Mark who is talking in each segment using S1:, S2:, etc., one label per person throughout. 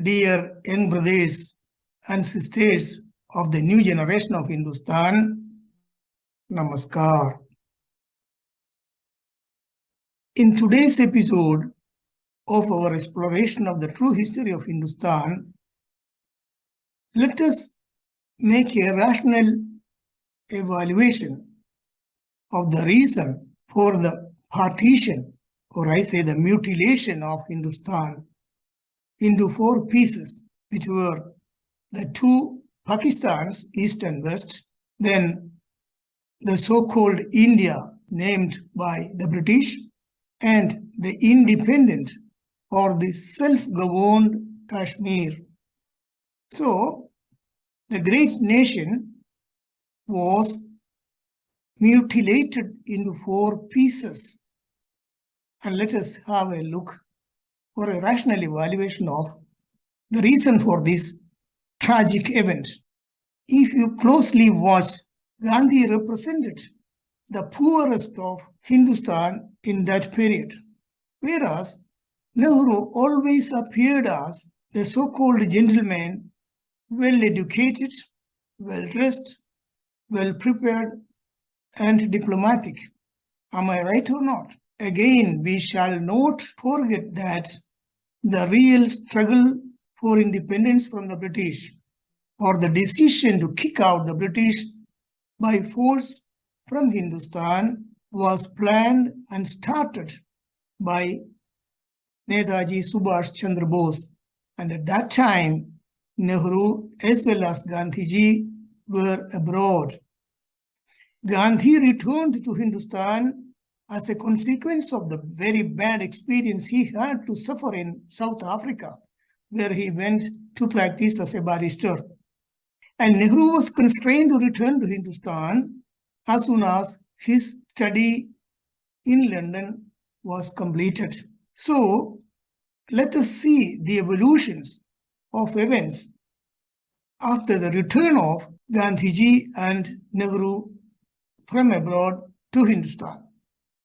S1: dear young brothers and sisters of the new generation of Hindustan, Namaskar. In today's episode of our exploration of the true history of Hindustan, let us make a rational evaluation of the reason for the partition, or I say the mutilation of Hindustan into four pieces, which were the two Pakistans, East and West, then the so-called India named by the British, and the independent or the self-governed Kashmir. So, the great nation was mutilated into four pieces. And let us have a look for a rational evaluation of the reason for this tragic event. If you closely watch, Gandhi represented the poorest of Hindustan in that period, whereas Nehru always appeared as the so-called gentleman, well-educated, well-dressed, well-prepared, and diplomatic. Am I right or not? Again, we shall not forget that the real struggle for independence from the British, or the decision to kick out the British by force from Hindustan, was planned and started by Netaji Subhash Chandra Bose. And at that time, Nehru as well as Gandhiji were abroad. Gandhi returned to Hindustan as a consequence of the very bad experience he had to suffer in South Africa, where he went to practice as a barrister. And Nehru was constrained to return to Hindustan as soon as his study in London was completed. So, let us see the evolutions of events after the return of Gandhiji and Nehru from abroad to Hindustan.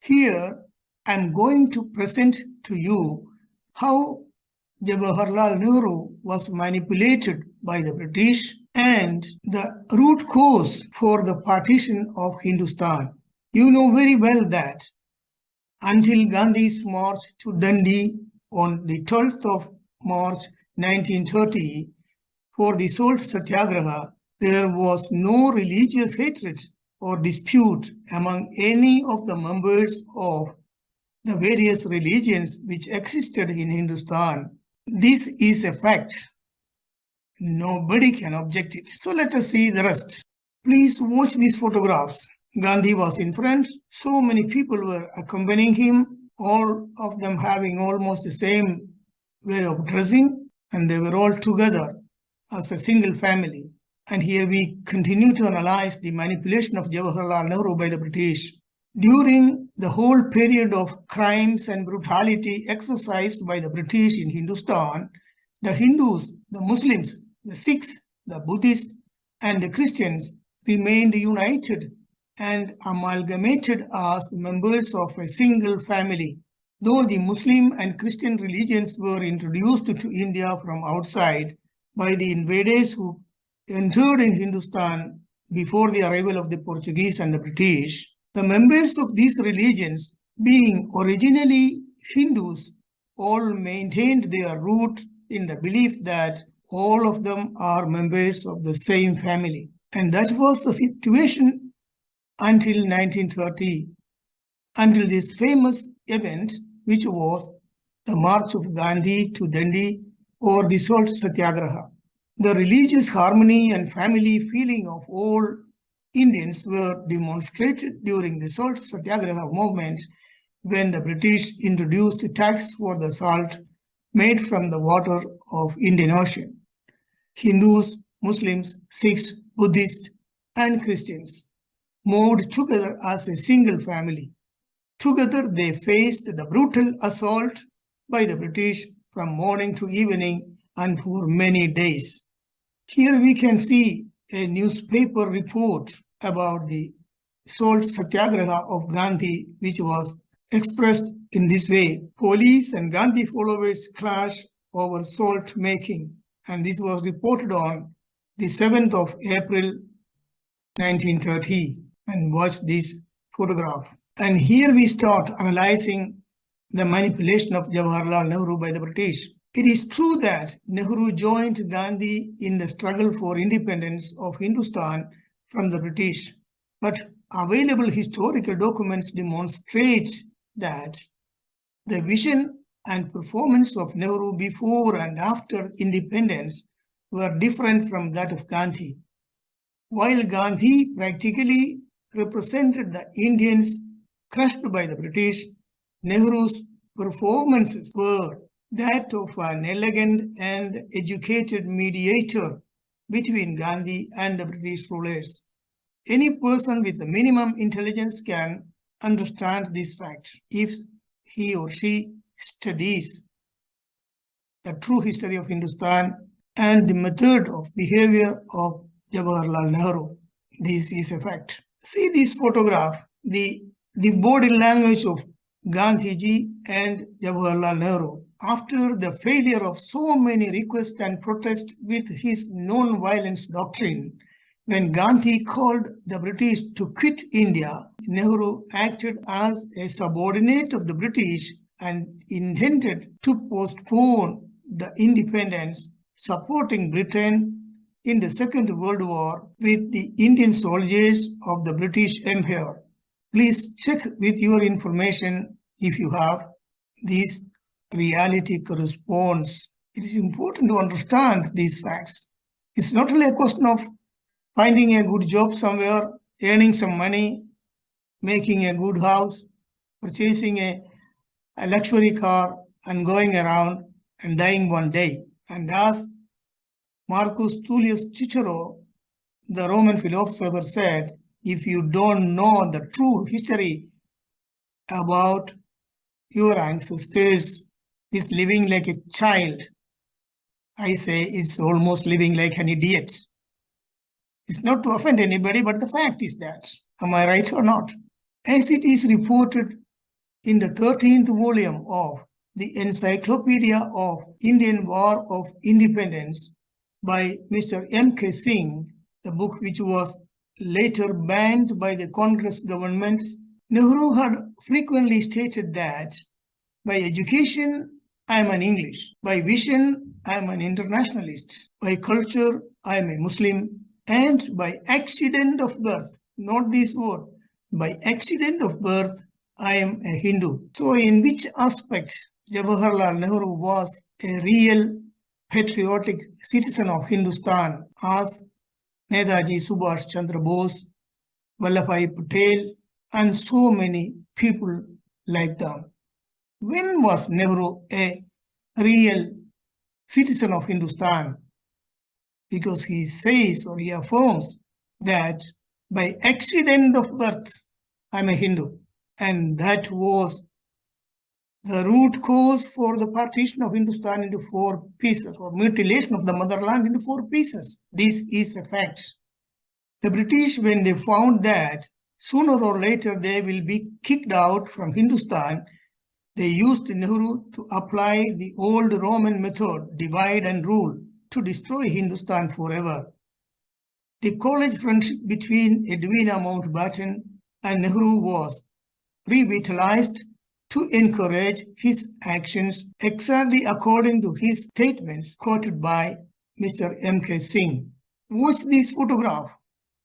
S1: Here, I am going to present to you how Jawaharlal Nehru was manipulated by the British and the root cause for the partition of Hindustan. You know very well that until Gandhi's march to Dundee on the 12th of March 1930 for the salt satyagraha, there was no religious hatred or dispute among any of the members of the various religions which existed in Hindustan. This is a fact. Nobody can object it. So let us see the rest. Please watch these photographs. Gandhi was in front. So many people were accompanying him, all of them having almost the same way of dressing, and they were all together as a single family. And here we continue to analyze the manipulation of Jawaharlal Nehru by the British. During the whole period of crimes and brutality exercised by the British in Hindustan, the Hindus, the Muslims, the Sikhs, the Buddhists, and the Christians remained united and amalgamated as members of a single family. Though the Muslim and Christian religions were introduced to India from outside by the invaders who entered in Hindustan before the arrival of the Portuguese and the British, the members of these religions, being originally Hindus, all maintained their root in the belief that all of them are members of the same family. And that was the situation until 1930, until this famous event, which was the march of Gandhi to Dundee or the salt satyagraha. The religious harmony and family feeling of all Indians were demonstrated during the salt satyagraha movement when the British introduced a tax for the salt made from the water of Indian Ocean. Hindus, Muslims, Sikhs, Buddhists, and Christians moved together as a single family. Together they faced the brutal assault by the British from morning to evening and for many days. Here we can see a newspaper report about the salt satyagraha of Gandhi, which was expressed in this way: police and Gandhi followers clash over salt making, and this was reported on the 7th of April 1930. And watch this photograph. And here we start analyzing the manipulation of Jawaharlal Nehru by the British. It is true that Nehru joined Gandhi in the struggle for independence of Hindustan from the British, but available historical documents demonstrate that the vision and performance of Nehru before and after independence were different from that of Gandhi. While Gandhi practically represented the Indians crushed by the British, Nehru's performances were that of an elegant and educated mediator between Gandhi and the British rulers. Any person with a minimum intelligence can understand this fact if he or she studies the true history of Hindustan and the method of behavior of Jawaharlal Nehru. This is a fact. See this photograph, the body language of Gandhiji and Jawaharlal Nehru. After the failure of so many requests and protests with his non-violence doctrine, when Gandhi called the British to quit India, Nehru acted as a subordinate of the British and intended to postpone the independence, supporting Britain in the Second World War with the Indian soldiers of the British Empire. Please check with your information if you have. This reality corresponds. It is important to understand these facts. It's not only a question of finding a good job somewhere, earning some money, making a good house, purchasing a luxury car, and going around and dying one day. And as Marcus Tullius Cicero, the Roman philosopher, said, if you don't know the true history about your ancestors, is living like a child. I say it's almost living like an idiot. It's not to offend anybody, but the fact is that. Am I right or not? As it is reported in the 13th volume of the Encyclopedia of Indian War of Independence by Mr. M.K. Singh, the book which was later banned by the Congress government, Nehru had frequently stated that by education, I am an English. By vision, I am an internationalist. By culture, I am a Muslim. And by accident of birth, not this word, by accident of birth, I am a Hindu. So in which aspect Jawaharlal Nehru was a real patriotic citizen of Hindustan, as Netaji Subhash Chandra Bose, Vallabhbhai Patel, and so many people like them. When was Nehru a real citizen of Hindustan? Because he says or he affirms that by accident of birth, I'm a Hindu. And that was the root cause for the partition of Hindustan into 4 pieces, or mutilation of the motherland into 4 pieces. This is a fact. The British, when they found that sooner or later they will be kicked out from Hindustan, they used Nehru to apply the old Roman method, divide and rule, to destroy Hindustan forever. The college friendship between Edwina Mountbatten and Nehru was revitalized to encourage his actions exactly according to his statements quoted by Mr. M.K. Singh. Watch this photograph.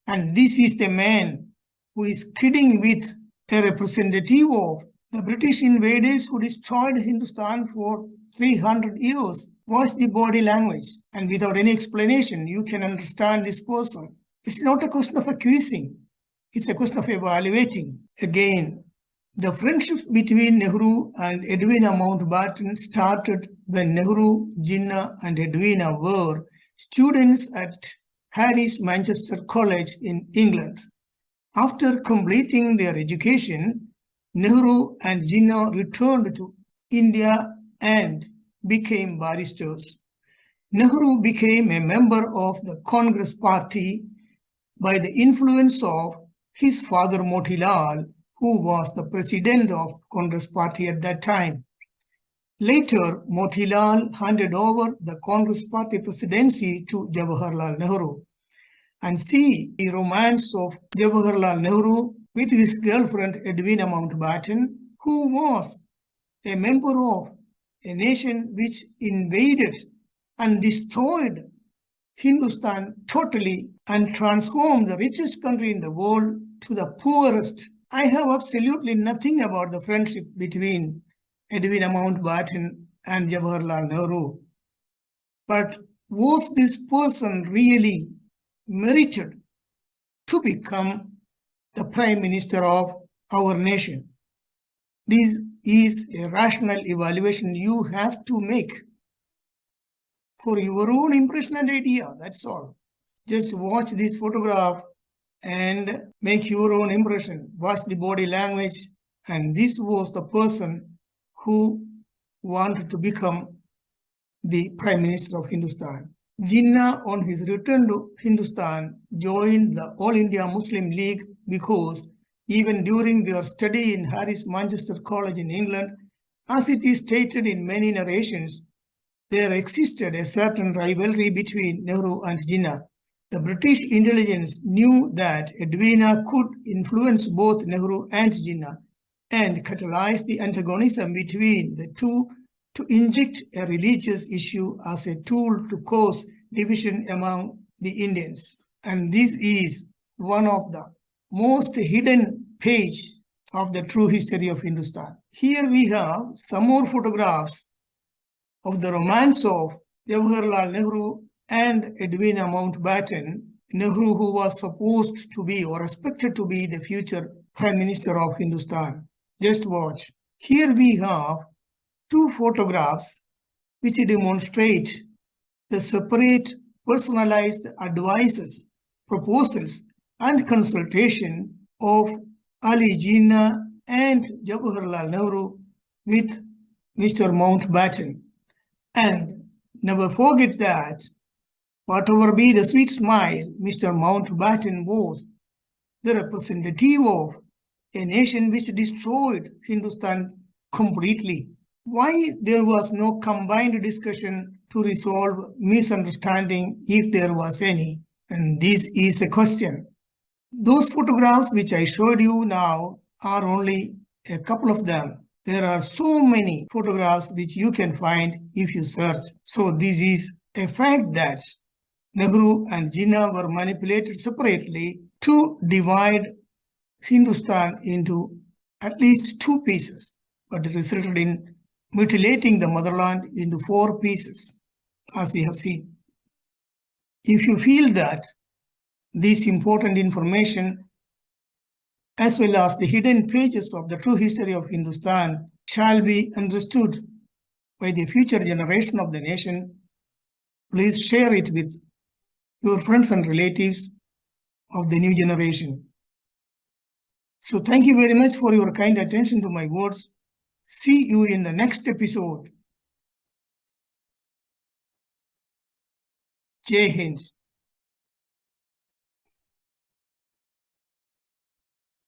S1: And this is the man who is kidding with a representative of the British invaders who destroyed Hindustan for 300 years. Watch the body language. And without any explanation, you can understand this person. It's not a question of accusing. It's a question of evaluating. Again, the friendship between Nehru and Edwina Mountbatten started when Nehru, Jinnah, and Edwina were students at Harris Manchester College in England. After completing their education, Nehru and Jinnah returned to India and became barristers. Nehru became a member of the Congress Party by the influence of his father Motilal, who was the president of Congress Party at that time. Later, Motilal handed over the Congress party presidency to Jawaharlal Nehru. And see the romance of Jawaharlal Nehru with his girlfriend Edwina Mountbatten, who was a member of a nation which invaded and destroyed Hindustan totally and transformed the richest country in the world to the poorest. I have absolutely nothing about the friendship between Edwina Mountbatten and Jawaharlal Nehru. But was this person really merited to become the Prime Minister of our nation? This is a rational evaluation you have to make for your own impression and idea, that's all. Just watch this photograph and make your own impression. Watch the body language. And this was the person who wanted to become the Prime Minister of Hindustan. Jinnah, on his return to Hindustan, joined the All India Muslim League because even during their study in Harris Manchester College in England, as it is stated in many narrations, there existed a certain rivalry between Nehru and Jinnah. The British intelligence knew that Edwina could influence both Nehru and Jinnah and catalyze the antagonism between the two to inject a religious issue as a tool to cause division among the Indians. And this is one of the most hidden pages of the true history of Hindustan. Here we have some more photographs of the romance of Jawaharlal Nehru and Edwina Mountbatten. Nehru, who was supposed to be or expected to be the future Prime Minister of Hindustan. Just watch. Here we have two photographs which demonstrate the separate personalized advices, proposals, and consultation of Ali Jinnah and Jawaharlal Nehru with Mr. Mountbatten. And never forget that whatever be the sweet smile, Mr. Mountbatten was the representative of a nation which destroyed Hindustan completely. Why there was no combined discussion to resolve misunderstanding if there was any? And this is a question. Those photographs which I showed you now are only a couple of them. There are so many photographs which you can find if you search. So this is a fact that Nehru and Jinnah were manipulated separately to divide Hindustan into at least two pieces, but it resulted in mutilating the motherland into 4 pieces, as we have seen. If you feel that this important information, as well as the hidden pages of the true history of Hindustan, shall be understood by the future generation of the nation, please share it with your friends and relatives of the new generation. So thank you very much for your kind attention to my words. See you in the next episode. Jai Hind.